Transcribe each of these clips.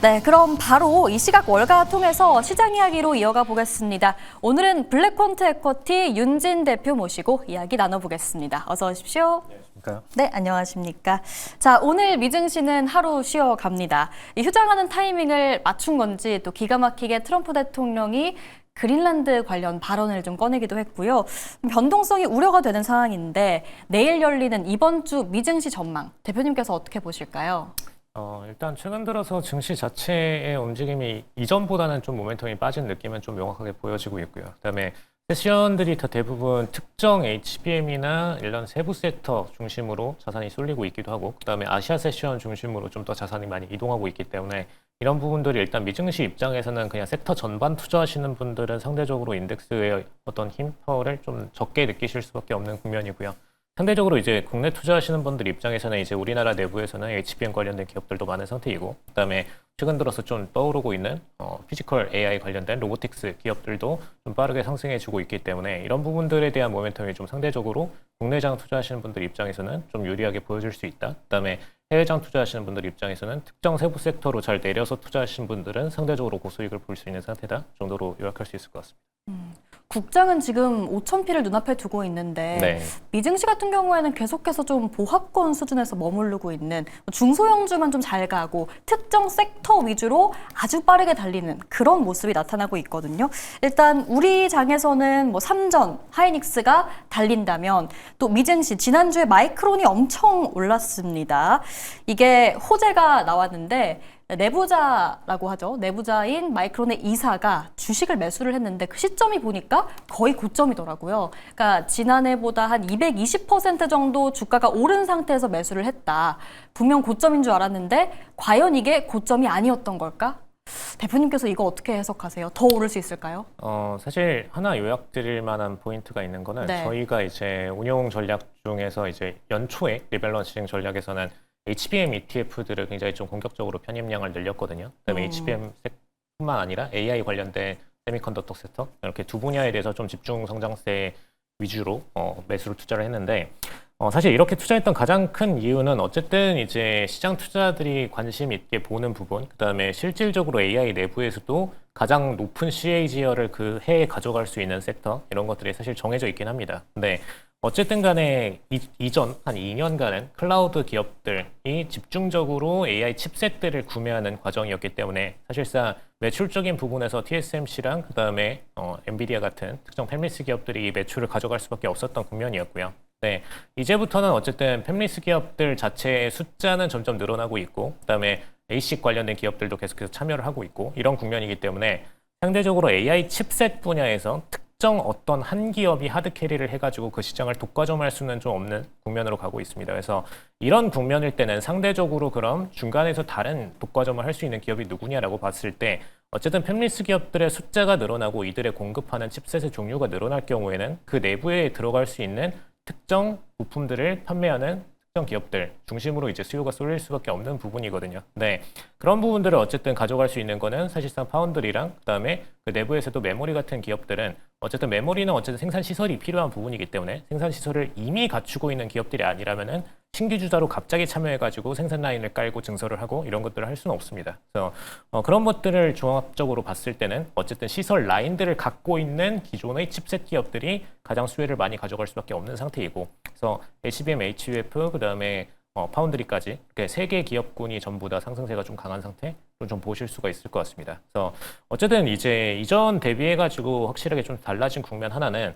네, 그럼 바로 이 시각 월가 통해서 시장 이야기로 이어가 보겠습니다. 오늘은 블랙퀀트 에쿼티 윤진 대표 모시고 이야기 나눠보겠습니다. 어서 오십시오. 네, 안녕하십니까. 자, 오늘 미증시는 하루 쉬어갑니다. 이 휴장하는 타이밍을 맞춘 건지 또 기가 막히게 트럼프 대통령이 그린란드 관련 발언을 좀 꺼내기도 했고요. 변동성이 우려가 되는 상황인데 내일 열리는 이번 주 미증시 전망 대표님께서 어떻게 보실까요? 일단 최근 들어서 증시 자체의 움직임이 이전보다는 좀 모멘텀이 빠진 느낌은 좀 명확하게 보여지고 있고요. 그다음에 세션들이 다 대부분 특정 HBM이나 이런 세부 섹터 중심으로 자산이 쏠리고 있기도 하고, 그다음에 아시아 세션 중심으로 좀 더 자산이 많이 이동하고 있기 때문에 이런 부분들이 일단 미증시 입장에서는 그냥 섹터 전반 투자하시는 분들은 상대적으로 인덱스의 어떤 힘 파워를 좀 적게 느끼실 수밖에 없는 국면이고요. 상대적으로 이제 국내 투자하시는 분들 입장에서는 이제 우리나라 내부에서는 HBM 관련된 기업들도 많은 상태이고, 그다음에 최근 들어서 좀 떠오르고 있는 피지컬 AI 관련된 로보틱스 기업들도 좀 빠르게 상승해주고 있기 때문에 이런 부분들에 대한 모멘텀이 좀 상대적으로 국내장 투자하시는 분들 입장에서는 좀 유리하게 보여줄 수 있다. 그다음에 해외장 투자하시는 분들 입장에서는 특정 세부 섹터로 잘 내려서 투자하시는 분들은 상대적으로 고수익을 볼 수 있는 상태다 정도로 요약할 수 있을 것 같습니다. 국장은 지금 5,000피를 눈앞에 두고 있는데 네. 미증시 같은 경우에는 계속해서 좀 보합권 수준에서 머무르고 있는 중소형주만 좀 잘 가고 특정 섹터 위주로 아주 빠르게 달리는 그런 모습이 나타나고 있거든요. 일단 우리 장에서는 뭐 삼전, 하이닉스가 달린다면 또 미증시 지난주에 마이크론이 엄청 올랐습니다. 이게 호재가 나왔는데 내부자라고 하죠. 내부자인 마이크론의 이사가 주식을 매수를 했는데 그 시점이 보니까 거의 고점이더라고요. 그러니까 지난해보다 한 220% 정도 주가가 오른 상태에서 매수를 했다. 분명 고점인 줄 알았는데 과연 이게 고점이 아니었던 걸까? 대표님께서 이거 어떻게 해석하세요? 더 오를 수 있을까요? 사실 하나 요약드릴 만한 포인트가 있는 거는 네. 저희가 이제 운용 전략 중에서 이제 연초에 리밸런싱 전략에서는 HBM ETF들을 굉장히 좀 공격적으로 편입량을 늘렸거든요. 그다음에 HBM뿐만 아니라 AI 관련된 세미컨덕터 섹터 이렇게 두 분야에 대해서 좀 집중 성장세 위주로 매수를 투자를 했는데, 사실 이렇게 투자했던 가장 큰 이유는 어쨌든 이제 시장 투자들이 관심 있게 보는 부분, 그다음에 실질적으로 AI 내부에서도 가장 높은 CAGR을 그 해에 가져갈 수 있는 섹터 이런 것들이 사실 정해져 있긴 합니다. 근데 어쨌든 간에 이전 한 2년간은 클라우드 기업들이 집중적으로 AI 칩셋들을 구매하는 과정이었기 때문에 사실상 매출적인 부분에서 TSMC랑 그다음에 엔비디아 같은 특정 팹리스 기업들이 이 매출을 가져갈 수밖에 없었던 국면이었고요. 네, 이제부터는 어쨌든 팹리스 기업들 자체의 숫자는 점점 늘어나고 있고, 그다음에 ASIC 관련된 기업들도 계속해서 참여를 하고 있고 이런 국면이기 때문에 상대적으로 AI 칩셋 분야에서 특정 어떤 한 기업이 하드캐리를 해가지고 그 시장을 독과점할 수는 좀 없는 국면으로 가고 있습니다. 그래서 이런 국면일 때는 상대적으로 그럼 중간에서 다른 독과점을 할 수 있는 기업이 누구냐라고 봤을 때 어쨌든 팹리스 기업들의 숫자가 늘어나고 이들의 공급하는 칩셋의 종류가 늘어날 경우에는 그 내부에 들어갈 수 있는 특정 부품들을 판매하는 특정 기업들 중심으로 이제 수요가 쏠릴 수밖에 없는 부분이거든요. 네, 그런 부분들을 어쨌든 가져갈 수 있는 거는 사실상 파운드리랑 그다음에 그 내부에서도 메모리 같은 기업들은 어쨌든 메모리는 어쨌든 생산 시설이 필요한 부분이기 때문에 생산 시설을 이미 갖추고 있는 기업들이 아니라면은 신규 주자로 갑자기 참여해가지고 생산 라인을 깔고 증설을 하고 이런 것들을 할 수는 없습니다. 그래서 그런 것들을 종합적으로 봤을 때는 어쨌든 시설 라인들을 갖고 있는 기존의 칩셋 기업들이 가장 수혜를 많이 가져갈 수밖에 없는 상태이고, 그래서 HBM, HUF 그다음에 파운드리까지 이렇게 세 개 기업군이 전부 다 상승세가 좀 강한 상태로 좀 보실 수가 있을 것 같습니다. 그래서 어쨌든 이제 이전 대비해가지고 확실하게 좀 달라진 국면 하나는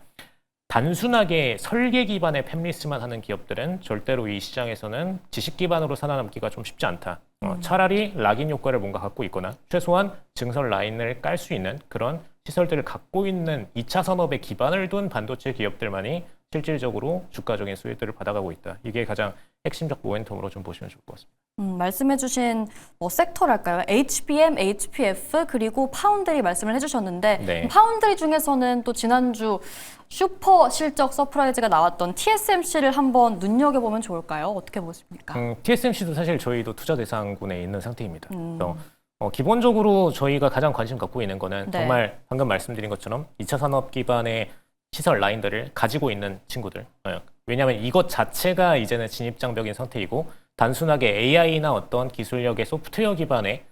단순하게 설계 기반의 팹리스만 하는 기업들은 절대로 이 시장에서는 지식 기반으로 살아남기가 좀 쉽지 않다. 차라리 락인 효과를 뭔가 갖고 있거나 최소한 증설 라인을 깔 수 있는 그런 시설들을 갖고 있는 2차 산업에 기반을 둔 반도체 기업들만이 실질적으로 주가적인 수혜들을 받아가고 있다. 이게 가장 핵심적 모멘텀으로 좀 보시면 좋을 것 같습니다. 말씀해주신 섹터랄까요? HBM, HPF 그리고 파운드리 말씀을 해주셨는데 네. 파운드리 중에서는 또 지난주 슈퍼 실적 서프라이즈가 나왔던 TSMC를 한번 눈여겨보면 좋을까요? 어떻게 보십니까? TSMC도 사실 저희도 투자 대상군에 있는 상태입니다. 그래서 기본적으로 저희가 가장 관심 갖고 있는 거는 네. 정말 방금 말씀드린 것처럼 2차 산업 기반의 시설 라인들을 가지고 있는 친구들. 왜냐하면 이것 자체가 이제는 진입장벽인 상태이고 단순하게 AI나 어떤 기술력의 소프트웨어 기반의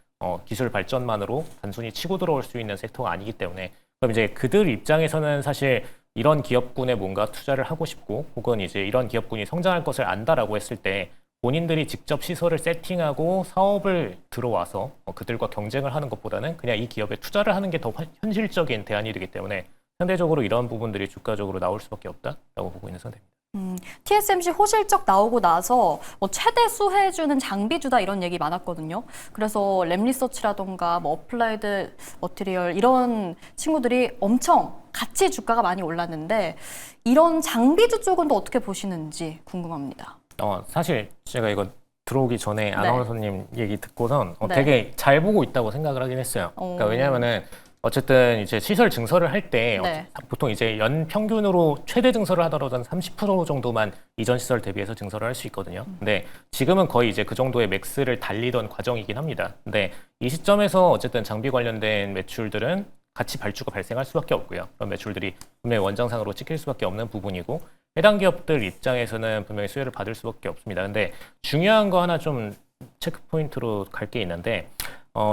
기술 발전만으로 단순히 치고 들어올 수 있는 섹터가 아니기 때문에 그럼 이제 그들 입장에서는 사실 이런 기업군에 뭔가 투자를 하고 싶고 혹은 이제 이런 기업군이 성장할 것을 안다라고 했을 때 본인들이 직접 시설을 세팅하고 사업을 들어와서 그들과 경쟁을 하는 것보다는 그냥 이 기업에 투자를 하는 게 더 현실적인 대안이 되기 때문에 상대적으로 이런 부분들이 주가적으로 나올 수밖에 없다라고 보고 있는 상태입니다. TSMC 호실적 나오고 나서 최대 수혜주는 장비주다 이런 얘기 많았거든요. 그래서 램리서치라던가 어플라이드 머티리얼 이런 친구들이 엄청 같이 주가가 많이 올랐는데 이런 장비주 쪽은 또 어떻게 보시는지 궁금합니다. 사실 제가 이거 들어오기 전에 아나운서님 얘기 듣고선 네. 되게 잘 보고 있다고 생각을 하긴 했어요. 그러니까 왜냐하면은 어쨌든 이제 시설 증설을 할 때 네. 보통 이제 연 평균으로 최대 증설을 하더라도 한 30% 정도만 이전 시설 대비해서 증설을 할 수 있거든요. 근데 지금은 거의 이제 그 정도의 맥스를 달리던 과정이긴 합니다. 근데 이 시점에서 어쨌든 장비 관련된 매출들은 같이 발주가 발생할 수밖에 없고요. 그런 매출들이 분명히 원장상으로 찍힐 수밖에 없는 부분이고 해당 기업들 입장에서는 분명히 수혜를 받을 수밖에 없습니다. 근데 중요한 거 하나 좀 체크 포인트로 갈 게 있는데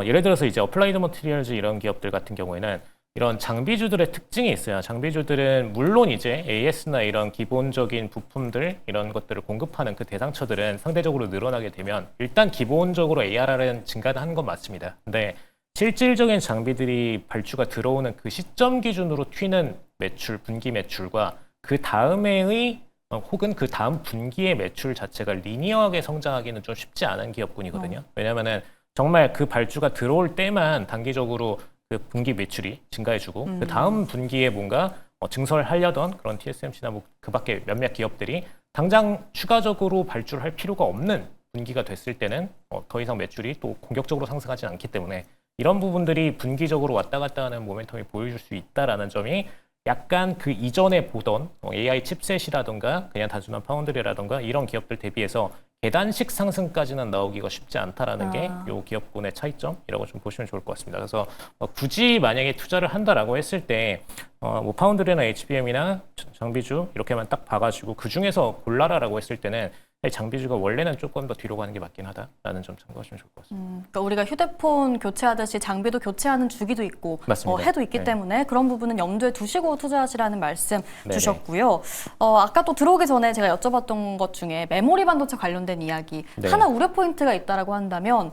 예를 들어서 이제 어플라이드 머티리얼즈 이런 기업들 같은 경우에는 이런 장비주들의 특징이 있어요. 장비주들은 물론 이제 AS나 이런 기본적인 부품들 이런 것들을 공급하는 그 대상처들은 상대적으로 늘어나게 되면 일단 기본적으로 ARR은 증가하는 건 맞습니다. 근데 실질적인 장비들이 발주가 들어오는 그 시점 기준으로 튀는 매출, 분기 매출과 그 다음에의 혹은 그 다음 분기의 매출 자체가 리니어하게 성장하기는 좀 쉽지 않은 기업군이거든요. 왜냐하면은 정말 그 발주가 들어올 때만 단기적으로 그 분기 매출이 증가해주고 그 다음 분기에 뭔가 증설하려던 그런 TSMC나 뭐 그 밖에 몇몇 기업들이 당장 추가적으로 발주를 할 필요가 없는 분기가 됐을 때는 더 이상 매출이 또 공격적으로 상승하지 않기 때문에 이런 부분들이 분기적으로 왔다 갔다 하는 모멘텀이 보여줄 수 있다라는 점이 약간 그 이전에 보던 AI 칩셋이라던가 그냥 단순한 파운드리라던가 이런 기업들 대비해서 계단식 상승까지는 나오기가 쉽지 않다라는 게 이 기업군의 차이점이라고 좀 보시면 좋을 것 같습니다. 그래서 굳이 만약에 투자를 한다라고 했을 때 뭐 파운드리나 HBM이나 장비주 이렇게만 딱 봐가지고 그 중에서 골라라라고 했을 때는 장비주가 원래는 조금 더 뒤로 가는 게 맞긴 하다라는 점 참고하시면 좋을 것 같습니다. 그러니까 우리가 휴대폰 교체하듯이 장비도 교체하는 주기도 있고 맞습니다. 해도 있기 네. 때문에 그런 부분은 염두에 두시고 투자하시라는 말씀 네네. 주셨고요. 아까 또 들어오기 전에 제가 여쭤봤던 것 중에 메모리 반도체 관련된 이야기 네. 하나 우려 포인트가 있다라고 한다면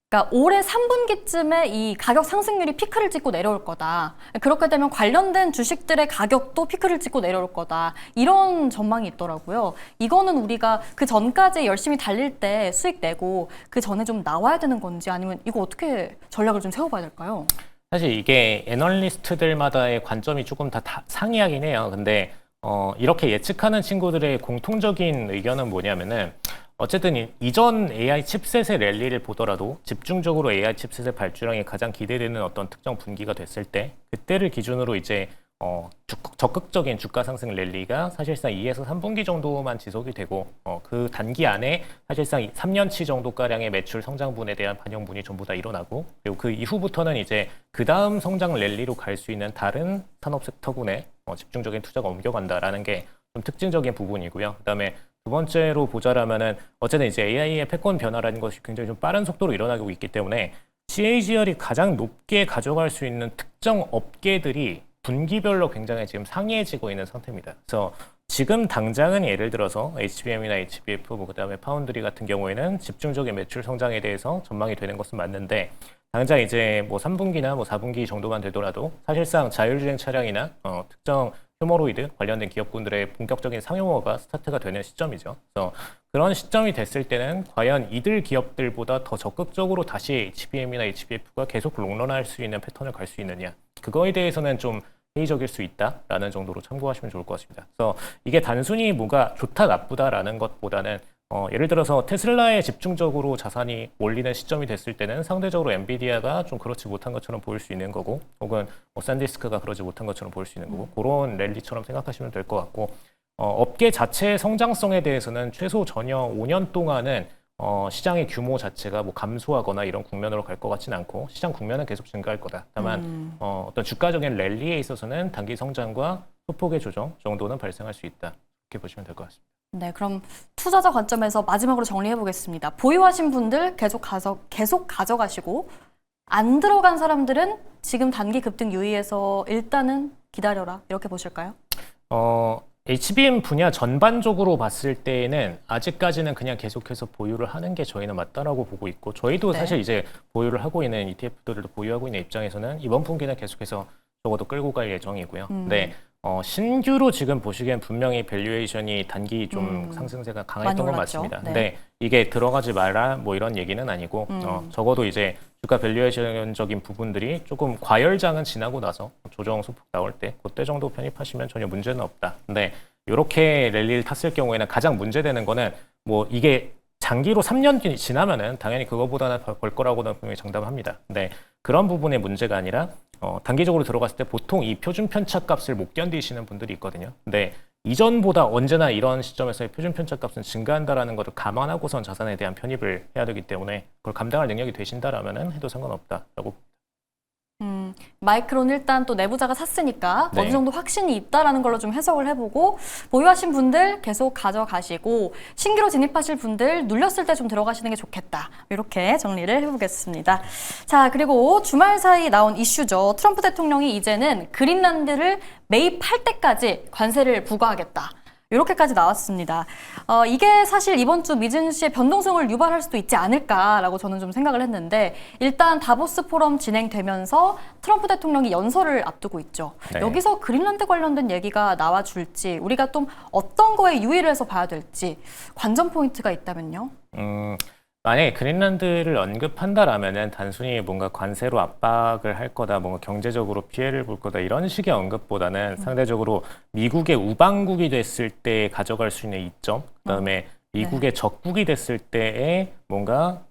그러니까 올해 3분기쯤에 이 가격 상승률이 피크를 찍고 내려올 거다. 그렇게 되면 관련된 주식들의 가격도 피크를 찍고 내려올 거다. 이런 전망이 있더라고요. 이거는 우리가 그 전까지 열심히 달릴 때 수익 내고 그 전에 좀 나와야 되는 건지 아니면 이거 어떻게 전략을 좀 세워봐야 될까요? 사실 이게 애널리스트들마다의 관점이 조금 다 상이하긴 해요. 근데 이렇게 예측하는 친구들의 공통적인 의견은 뭐냐면은 어쨌든 이전 AI 칩셋의 랠리를 보더라도 집중적으로 AI 칩셋의 발주량이 가장 기대되는 어떤 특정 분기가 됐을 때 그때를 기준으로 이제 적극적인 주가 상승 랠리가 사실상 2에서 3분기 정도만 지속이 되고 그 단기 안에 사실상 3년치 정도가량의 매출 성장분에 대한 반영분이 전부 다 일어나고 그리고 그 이후부터는 이제 그 다음 성장 랠리로 갈 수 있는 다른 산업 섹터군에 집중적인 투자가 옮겨간다라는 게 좀 특징적인 부분이고요. 그다음에 두 번째로 보자라면은 어쨌든 이제 AI의 패권 변화라는 것이 굉장히 좀 빠른 속도로 일어나고 있기 때문에 CAGR이 가장 높게 가져갈 수 있는 특정 업계들이 분기별로 굉장히 지금 상이해지고 있는 상태입니다. 그래서 지금 당장은 예를 들어서 HBM이나 HBF, 그다음에 파운드리 같은 경우에는 집중적인 매출 성장에 대해서 전망이 되는 것은 맞는데 당장 이제 뭐 3분기나 뭐 4분기 정도만 되더라도 사실상 자율주행 차량이나 특정 휴머로이드 관련된 기업군들의 본격적인 상용화가 스타트가 되는 시점이죠. 그래서 그런 시점이 됐을 때는 과연 이들 기업들보다 더 적극적으로 다시 HBM이나 HBF가 계속 롱런할 수 있는 패턴을 갈 수 있느냐. 그거에 대해서는 좀 회의적일 수 있다라는 정도로 참고하시면 좋을 것 같습니다. 그래서 이게 단순히 뭐가 좋다 나쁘다라는 것보다는 예를 들어서 테슬라에 집중적으로 자산이 몰리는 시점이 됐을 때는 상대적으로 엔비디아가 좀 그렇지 못한 것처럼 보일 수 있는 거고 혹은 샌디스크가 그러지 못한 것처럼 보일 수 있는 거고 그런 랠리처럼 생각하시면 될 것 같고 업계 자체의 성장성에 대해서는 최소 전혀 5년 동안은 시장의 규모 자체가 뭐 감소하거나 이런 국면으로 갈 것 같지는 않고 시장 국면은 계속 증가할 거다. 다만 어떤 주가적인 랠리에 있어서는 단기 성장과 소폭의 조정 정도는 발생할 수 있다. 이렇게 보시면 될 것 같습니다. 네, 그럼 투자자 관점에서 마지막으로 정리해 보겠습니다. 보유하신 분들 계속 가져가시고 안 들어간 사람들은 지금 단기 급등 유의해서 일단은 기다려라 이렇게 보실까요? HBM 분야 전반적으로 봤을 때에는 아직까지는 그냥 계속해서 보유를 하는 게 저희는 맞다라고 보고 있고 저희도 네. 사실 이제 보유를 하고 있는 ETF들을 보유하고 있는 입장에서는 이번 분기는 계속해서 적어도 끌고 갈 예정이고요. 근데 신규로 지금 보시기엔 분명히 밸류에이션이 단기 좀 상승세가 강했던 건 올랐죠. 맞습니다. 네. 근데 이게 들어가지 마라 뭐 이런 얘기는 아니고 적어도 이제 주가 밸류에이션적인 부분들이 조금 과열장은 지나고 나서 조정 소폭 나올 때 그때 정도 편입하시면 전혀 문제는 없다. 근데 이렇게 랠리를 탔을 경우에는 가장 문제되는 거는 뭐 이게 장기로 3년 지나면은 당연히 그거보다는 더 벌 거라고는 분명히 장담을 합니다. 근데 그런 부분의 문제가 아니라 단기적으로 들어갔을 때 보통 이 표준 편차 값을 못 견디시는 분들이 있거든요. 근데 이전보다 언제나 이런 시점에서의 표준 편차 값은 증가한다라는 것을 감안하고선 자산에 대한 편입을 해야 되기 때문에 그걸 감당할 능력이 되신다라면은 해도 상관없다라고. 마이크론 일단 또 내부자가 샀으니까 네. 어느 정도 확신이 있다라는 걸로 좀 해석을 해보고 보유하신 분들 계속 가져가시고 신규로 진입하실 분들 눌렸을 때 좀 들어가시는 게 좋겠다. 이렇게 정리를 해보겠습니다. 자, 그리고 주말 사이 나온 이슈죠. 트럼프 대통령이 이제는 그린란드를 매입할 때까지 관세를 부과하겠다. 이렇게까지 나왔습니다. 이게 사실 이번 주 미증시의 변동성을 유발할 수도 있지 않을까라고 저는 좀 생각을 했는데 일단 다보스 포럼 진행되면서 트럼프 대통령이 연설을 앞두고 있죠. 네. 여기서 그린란드 관련된 얘기가 나와줄지 우리가 좀 어떤 거에 유의를 해서 봐야 될지 관전 포인트가 있다면요. 만약에 그린란드를 언급한다라면은 단순히 뭔가 관세로 압박을 할 거다, 뭔가 경제적으로 피해를 볼 거다 이런 식의 언급보다는 상대적으로 미국의 우방국이 됐을 때 가져갈 수 있는 이점, 그다음에 미국의 적국이 됐을 때에 뭔가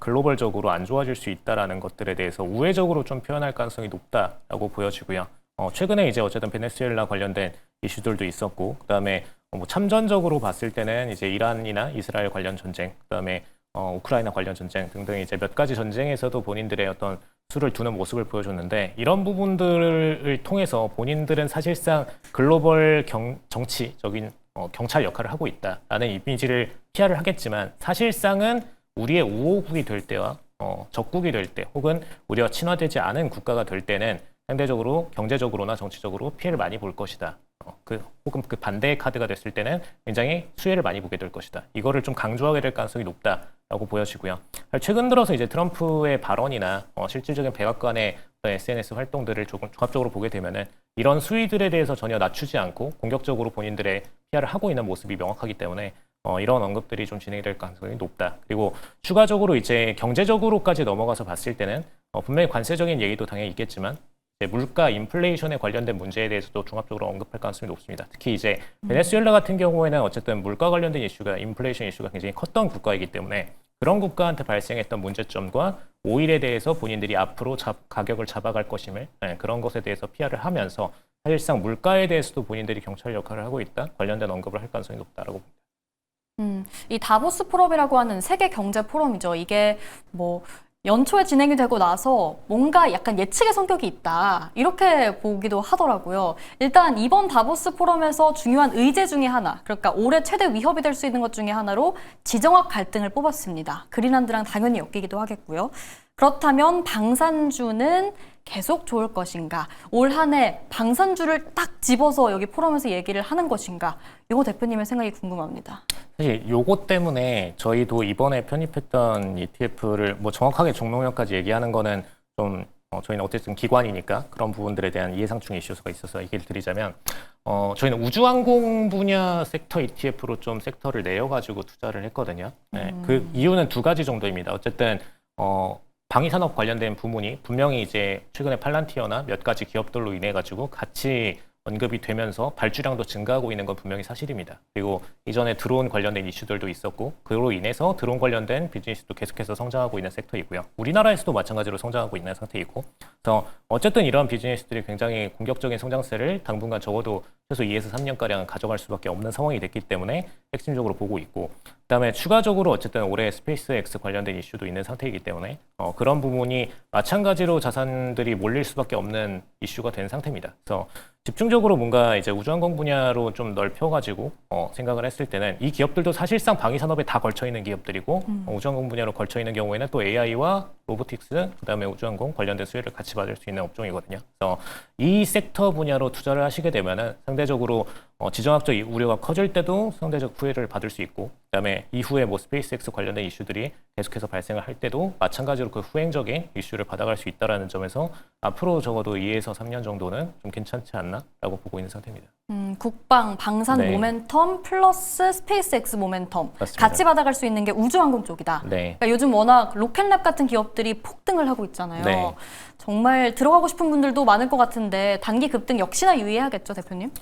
글로벌적으로 안 좋아질 수 있다라는 것들에 대해서 우회적으로 좀 표현할 가능성이 높다라고 보여지고요. 최근에 이제 어쨌든 베네수엘라 관련된 이슈들도 있었고, 그다음에 뭐 참전적으로 봤을 때는 이제 이란이나 이스라엘 관련 전쟁, 그다음에 우크라이나 관련 전쟁 등등 이제 몇 가지 전쟁에서도 본인들의 어떤 수를 두는 모습을 보여줬는데 이런 부분들을 통해서 본인들은 사실상 글로벌 정치적인 경찰 역할을 하고 있다라는 이미지를 PR을 하겠지만 사실상은 우리의 우호국이 될 때와 적국이 될 때 혹은 우리와 친화되지 않은 국가가 될 때는 상대적으로 경제적으로나 정치적으로 피해를 많이 볼 것이다. 혹은 그 반대의 카드가 됐을 때는 굉장히 수혜를 많이 보게 될 것이다. 이거를 좀 강조하게 될 가능성이 높다라고 보여지고요. 최근 들어서 이제 트럼프의 발언이나 실질적인 백악관의 SNS 활동들을 조금 종합적으로 보게 되면은 이런 수위들에 대해서 전혀 낮추지 않고 공격적으로 본인들의 PR을 하고 있는 모습이 명확하기 때문에 이런 언급들이 좀 진행이 될 가능성이 높다. 그리고 추가적으로 이제 경제적으로까지 넘어가서 봤을 때는 분명히 관세적인 얘기도 당연히 있겠지만 물가 인플레이션에 관련된 문제에 대해서도 종합적으로 언급할 가능성이 높습니다. 특히 이제 베네수엘라 같은 경우에는 어쨌든 물가 관련된 이슈가 인플레이션 이슈가 굉장히 컸던 국가이기 때문에 그런 국가한테 발생했던 문제점과 오일에 대해서 본인들이 앞으로 가격을 잡아갈 것임을 그런 것에 대해서 PR을 하면서 사실상 물가에 대해서도 본인들이 경찰 역할을 하고 있다 관련된 언급을 할 가능성이 높다라고 봅니다. 이 다보스 포럼이라고 하는 세계 경제 포럼이죠. 이게 뭐 연초에 진행이 되고 나서 뭔가 약간 예측의 성격이 있다. 이렇게 보기도 하더라고요. 일단 이번 다보스 포럼에서 중요한 의제 중에 하나, 그러니까 올해 최대 위협이 될 수 있는 것 중에 하나로 지정학 갈등을 뽑았습니다. 그린란드랑 당연히 엮이기도 하겠고요. 그렇다면 방산주는 계속 좋을 것인가? 올 한 해 방산주를 딱 집어서 여기 포럼에서 얘기를 하는 것인가? 이거 대표님의 생각이 궁금합니다. 사실 요거 때문에 저희도 이번에 편입했던 ETF를 뭐 정확하게 종목명까지 얘기하는 거는 좀 저희는 어쨌든 기관이니까 그런 부분들에 대한 이해상충 이슈가 있어서 얘기를 드리자면 저희는 우주항공 분야 섹터 ETF로 좀 섹터를 내어가지고 투자를 했거든요. 네, 그 이유는 두 가지 정도입니다. 어쨌든 방위산업 관련된 부문이 분명히 이제 최근에 팔란티어나 몇 가지 기업들로 인해 가지고 같이 언급이 되면서 발주량도 증가하고 있는 건 분명히 사실입니다. 그리고 이전에 드론 관련된 이슈들도 있었고 그로 인해서 드론 관련된 비즈니스도 계속해서 성장하고 있는 섹터이고요. 우리나라에서도 마찬가지로 성장하고 있는 상태이고 그래서 어쨌든 이런 비즈니스들이 굉장히 공격적인 성장세를 당분간 적어도 최소 2에서 3년가량 가져갈 수밖에 없는 상황이 됐기 때문에 핵심적으로 보고 있고, 그다음에 추가적으로 어쨌든 올해 스페이스X 관련된 이슈도 있는 상태이기 때문에 그런 부분이 마찬가지로 자산들이 몰릴 수밖에 없는 이슈가 된 상태입니다. 그래서 집중적으로 뭔가 이제 우주항공 분야로 좀 넓혀가지고 생각을 했을 때는 이 기업들도 사실상 방위 산업에 다 걸쳐 있는 기업들이고 우주항공 분야로 걸쳐 있는 경우에는 또 AI와 로보틱스 그다음에 우주항공 관련된 수혜를 같이 받을 수 있는 업종이거든요. 그래서 이 섹터 분야로 투자를 하시게 되면은 상대적으로 지정학적 우려가 커질 때도 상대적 후회를 받을 수 있고, 그다음에 이후에 뭐 스페이스X 관련된 이슈들이 계속해서 발생을 할 때도 마찬가지로 그 후행적인 이슈를 받아갈 수 있다라는 점에서 앞으로 적어도 2에서 3년 정도는 좀 괜찮지 않나라고 보고 있는 상태입니다. 국방, 방산 네. 모멘텀 플러스 스페이스X 모멘텀 맞습니다. 같이 받아갈 수 있는 게 우주항공 쪽이다. 네. 그러니까 요즘 워낙 로켓랩 같은 기업들이 폭등을 하고 있잖아요. 네. 정말 들어가고 싶은 분들도 많을 것 같은데 단기 급등 역시나 유의해야겠죠, 대표님?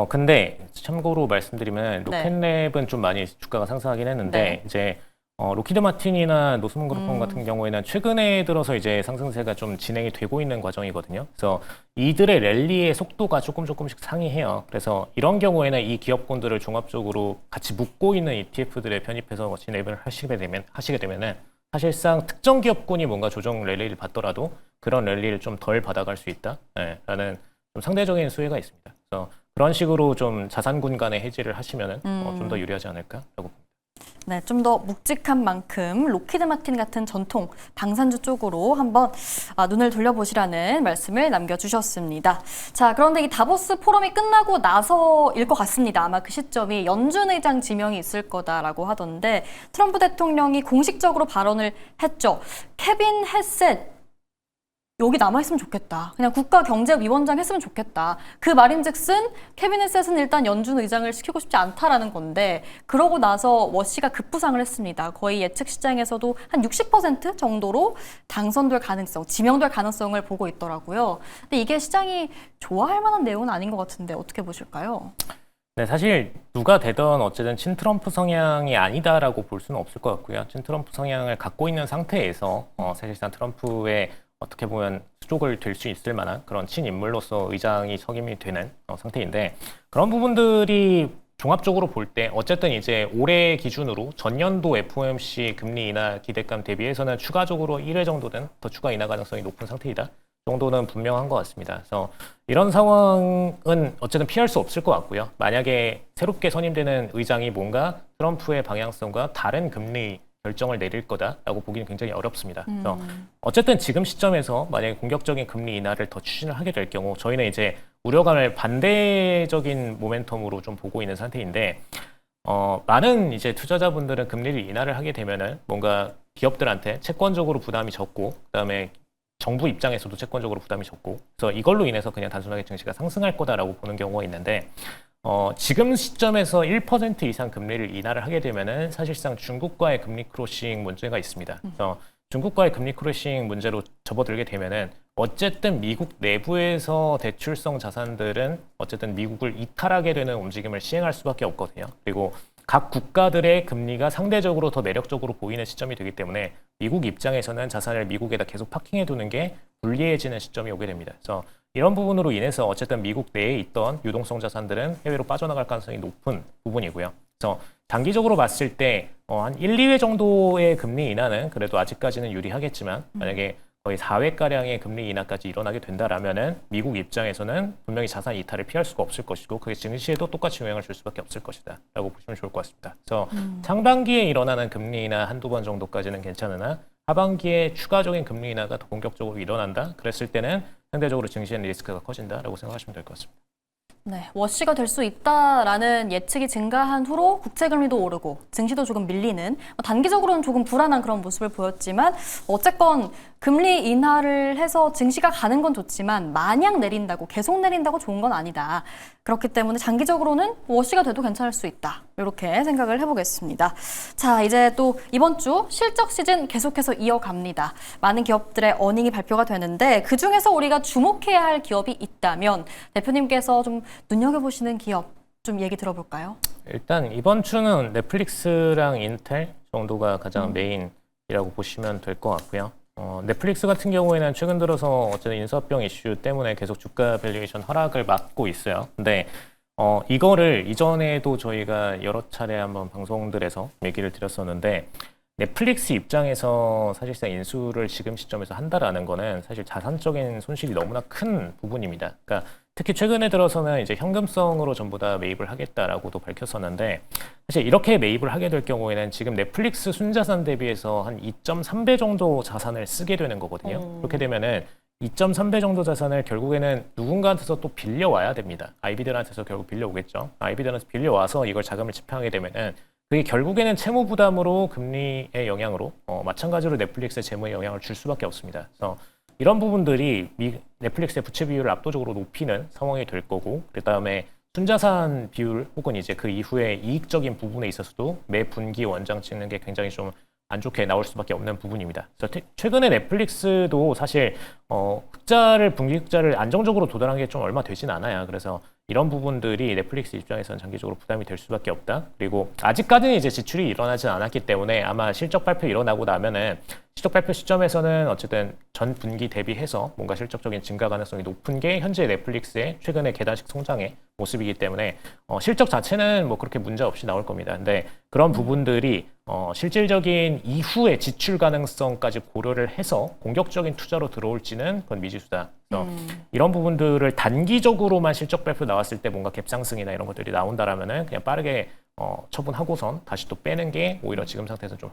근데 참고로 말씀드리면 네. 로켓랩은 좀 많이 주가가 상승하긴 했는데 네. 이제 로키드 마틴이나 노스몬 그룹 같은 경우에는 최근에 들어서 이제 상승세가 좀 진행이 되고 있는 과정이거든요. 그래서 이들의 랠리의 속도가 조금씩 상이해요. 그래서 이런 경우에는 이 기업군들을 종합적으로 같이 묶고 있는 ETF들에 편입해서 진입을 하시게 되면은 사실상 특정 기업군이 뭔가 조정 랠리를 받더라도 그런 랠리를 좀 덜 받아갈 수 있다. 네, 라는 좀 상대적인 수혜가 있습니다. 그래서 그런 식으로 좀 자산군 간의 해지를 하시면은 좀 더 유리하지 않을까라고 봅니다. 네, 좀 더 묵직한 만큼 로키드 마틴 같은 전통 방산주 쪽으로 한번 눈을 돌려보시라는 말씀을 남겨주셨습니다. 자, 그런데 이 다보스 포럼이 끝나고 나서일 것 같습니다. 아마 그 시점이 연준 의장 지명이 있을 거다라고 하던데 트럼프 대통령이 공식적으로 발언을 했죠. 케빈 헤셋 여기 남아있으면 좋겠다. 그냥 국가경제위원장 했으면 좋겠다. 그 말인즉슨 케빈 헤셋은 일단 연준 의장을 시키고 싶지 않다라는 건데 그러고 나서 워시가 급부상을 했습니다. 거의 예측 시장에서도 한 60% 정도로 당선될 가능성, 지명될 가능성을 보고 있더라고요. 근데 이게 시장이 좋아할 만한 내용은 아닌 것 같은데 어떻게 보실까요? 네, 사실 누가 되던 어쨌든 친트럼프 성향이 아니다라고 볼 수는 없을 것 같고요. 친트럼프 성향을 갖고 있는 상태에서 사실상 트럼프의 어떻게 보면 수족을 될 수 있을 만한 그런 친인물로서 의장이 석임이 되는 상태인데 그런 부분들이 종합적으로 볼 때 어쨌든 이제 올해 기준으로 전년도 FOMC 금리 인하 기대감 대비해서는 추가적으로 1회 정도는 더 추가 인하 가능성이 높은 상태이다 정도는 분명한 것 같습니다. 그래서 이런 상황은 어쨌든 피할 수 없을 것 같고요. 만약에 새롭게 선임되는 의장이 뭔가 트럼프의 방향성과 다른 금리 결정을 내릴 거다라고 보기는 굉장히 어렵습니다. 그래서 어쨌든 지금 시점에서 만약에 공격적인 금리 인하를 더 추진을 하게 될 경우 저희는 이제 우려감을 반대적인 모멘텀으로 좀 보고 있는 상태인데 많은 이제 투자자분들은 금리를 인하를 하게 되면은 뭔가 기업들한테 채권적으로 부담이 적고 그다음에 정부 입장에서도 채권적으로 부담이 적고 그래서 이걸로 인해서 그냥 단순하게 증시가 상승할 거다라고 보는 경우가 있는데 지금 시점에서 1% 이상 금리를 인하를 하게 되면은 사실상 중국과의 금리 크로싱 문제가 있습니다. 그래서 중국과의 금리 크로싱 문제로 접어들게 되면은 어쨌든 미국 내부에서 대출성 자산들은 어쨌든 미국을 이탈하게 되는 움직임을 시행할 수밖에 없거든요. 그리고 각 국가들의 금리가 상대적으로 더 매력적으로 보이는 시점이 되기 때문에 미국 입장에서는 자산을 미국에다 계속 파킹해 두는 게 불리해지는 시점이 오게 됩니다. 그래서 이런 부분으로 인해서 어쨌든 미국 내에 있던 유동성 자산들은 해외로 빠져나갈 가능성이 높은 부분이고요. 그래서 단기적으로 봤을 때 한 1, 2회 정도의 금리 인하는 그래도 아직까지는 유리하겠지만 만약에 거의 4회가량의 금리 인하까지 일어나게 된다라면은 미국 입장에서는 분명히 자산 이탈을 피할 수가 없을 것이고 그게 증시에도 똑같이 영향을 줄 수밖에 없을 것이다 라고 보시면 좋을 것 같습니다. 그래서 상반기에 일어나는 금리 인하 한두 번 정도까지는 괜찮으나 하반기에 추가적인 금리 인하가 더 본격적으로 일어난다 그랬을 때는 상대적으로 증시의 리스크가 커진다라고 생각하시면 될 것 같습니다. 네, 워시가 될 수 있다라는 예측이 증가한 후로 국채금리도 오르고 증시도 조금 밀리는 단기적으로는 조금 불안한 그런 모습을 보였지만 어쨌건 금리 인하를 해서 증시가 가는 건 좋지만 마냥 내린다고 계속 내린다고 좋은 건 아니다. 그렇기 때문에 장기적으로는 워시가 돼도 괜찮을 수 있다. 이렇게 생각을 해보겠습니다. 자, 이제 또 이번 주 실적 시즌 계속해서 이어갑니다. 많은 기업들의 어닝이 발표가 되는데 그중에서 우리가 주목해야 할 기업이 있다면 대표님께서 좀 눈여겨보시는 기업 좀 얘기 들어볼까요? 일단 이번 주는 넷플릭스랑 인텔 정도가 가장 메인이라고 보시면 될 것 같고요. 넷플릭스 같은 경우에는 최근 들어서 어쨌든 인수합병 이슈 때문에 계속 주가 밸류에이션 하락을 막고 있어요. 근데 이거를 이전에도 저희가 여러 차례 한번 방송들에서 얘기를 드렸었는데 넷플릭스 입장에서 사실상 인수를 지금 시점에서 한다라는 거는 사실 자산적인 손실이 너무나 큰 부분입니다. 그러니까 특히 최근에 들어서는 이제 현금성으로 전부 다 매입을 하겠다라고도 밝혔었는데 사실 이렇게 매입을 하게 될 경우에는 지금 넷플릭스 순자산 대비해서 한 2.3배 정도 자산을 쓰게 되는 거거든요. 그렇게 되면은 2.3배 정도 자산을 결국에는 누군가한테서 또 빌려와야 됩니다. 아이비들한테서 결국 빌려오겠죠. 아이비들한테 빌려와서 이걸 자금을 집행하게 되면은 그게 결국에는 채무 부담으로 금리의 영향으로 마찬가지로 넷플릭스의 재무에 영향을 줄 수밖에 없습니다. 그래서 이런 부분들이 넷플릭스의 부채 비율을 압도적으로 높이는 상황이 될 거고 그다음에 순자산 비율 혹은 이제 그 이후에 이익적인 부분에 있어서도 매 분기 원장 찍는 게 굉장히 좀 안 좋게 나올 수밖에 없는 부분입니다. 그래서 최근에 넷플릭스도 사실 흑자를 분기 흑자를 안정적으로 도달한 게 좀 얼마 되진 않아요. 그래서 이런 부분들이 넷플릭스 입장에서는 장기적으로 부담이 될 수밖에 없다. 그리고 아직까지는 이제 지출이 일어나지 않았기 때문에 아마 실적 발표 일어나고 나면은 실적 발표 시점에서는 어쨌든 전 분기 대비해서 뭔가 실적적인 증가 가능성이 높은 게 현재 넷플릭스의 최근의 계단식 성장의 모습이기 때문에 실적 자체는 뭐 그렇게 문제 없이 나올 겁니다. 근데 그런 부분들이 실질적인 이후의 지출 가능성까지 고려를 해서 공격적인 투자로 들어올지는 그건 미지수다. 그래서 이런 부분들을 단기적으로만 실적 발표 나왔을 때 뭔가 갭상승이나 이런 것들이 나온다라면은 그냥 빠르게 처분하고선 다시 또 빼는 게 오히려 지금 상태에서 좀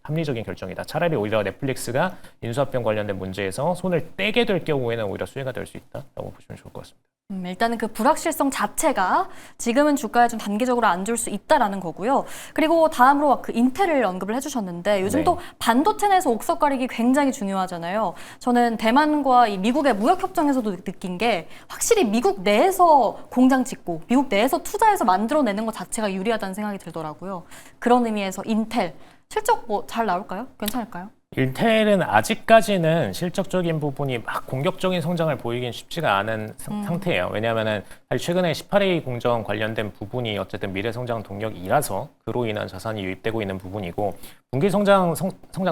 합리적인 결정이다. 차라리 오히려 넷플릭스가 인수합병 관련된 문제에서 손을 떼게 될 경우에는 오히려 수혜가 될 수 있다라고 보시면 좋을 것 같습니다. 일단은 그 불확실성 자체가 지금은 주가에 좀 단기적으로 안 줄 수 있다라는 거고요. 그리고 다음으로 그 인텔을 언급을 해주셨는데 요즘 또 반도체 내에서 옥석 가리기 굉장히 중요하잖아요. 저는 대만과 이 미국의 무역 협정에서도 느낀 게 확실히 미국 내에서 공장 짓고 미국 내에서 투자해서 만들어내는 것 자체가 유리하다는 생각이 들더라고요. 그런 의미에서 인텔 실적 뭐 잘 나올까요? 괜찮을까요? 인텔은 아직까지는 실적적인 부분이 막 공격적인 성장을 보이긴 쉽지가 않은 상태예요. 왜냐하면은 최근에 18A 공정 관련된 부분이 어쨌든 미래 성장 동력이라서 그로 인한 자산이 유입되고 있는 부분이고 분기 성장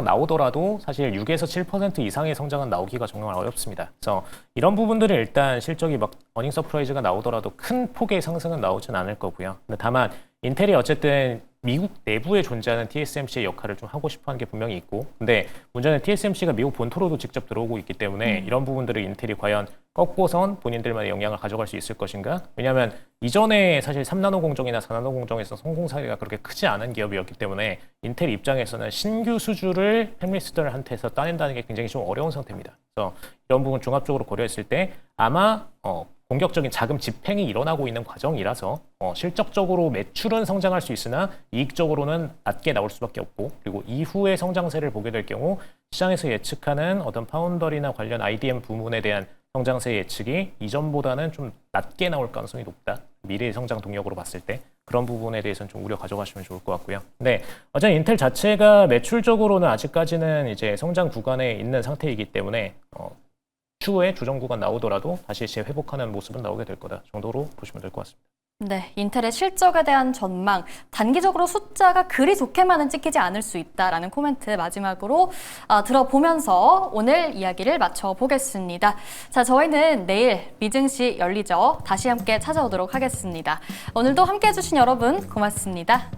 나오더라도 사실 6에서 7% 이상의 성장은 나오기가 정말 어렵습니다. 그래서 이런 부분들은 일단 실적이 막 어닝 서프라이즈가 나오더라도 큰 폭의 상승은 나오진 않을 거고요. 근데 다만 인텔이 어쨌든 미국 내부에 존재하는 TSMC의 역할을 좀 하고 싶어하는 게 분명히 있고 근데 문제는 TSMC가 미국 본토로도 직접 들어오고 있기 때문에 이런 부분들을 인텔이 과연 꺾고선 본인들만의 영향을 가져갈 수 있을 것인가? 왜냐하면 이전에 사실 3나노 공정이나 4나노 공정에서 성공 사례가 그렇게 크지 않은 기업이었기 때문에 인텔 입장에서는 신규 수주를 팹리스들한테서 따낸다는 게 굉장히 좀 어려운 상태입니다. 그래서 이런 부분 종합적으로 고려했을 때 아마 공격적인 자금 집행이 일어나고 있는 과정이라서 실적적으로 매출은 성장할 수 있으나 이익적으로는 낮게 나올 수밖에 없고 그리고 이후의 성장세를 보게 될 경우 시장에서 예측하는 어떤 파운더리나 관련 IDM 부문에 대한 성장세 예측이 이전보다는 좀 낮게 나올 가능성이 높다. 미래의 성장 동력으로 봤을 때 그런 부분에 대해서는 좀 우려 가져가시면 좋을 것 같고요. 근데 어차피 인텔 자체가 매출적으로는 아직까지는 이제 성장 구간에 있는 상태이기 때문에 추후에 조정 구간 나오더라도 다시 재회복하는 모습은 나오게 될 거다 정도로 보시면 될 것 같습니다. 네, 인텔의 실적에 대한 전망, 단기적으로 숫자가 그리 좋게만은 찍히지 않을 수 있다라는 코멘트 마지막으로 들어보면서 오늘 이야기를 마쳐보겠습니다. 자, 저희는 내일 미증시 열리죠. 다시 함께 찾아오도록 하겠습니다. 오늘도 함께 해주신 여러분 고맙습니다.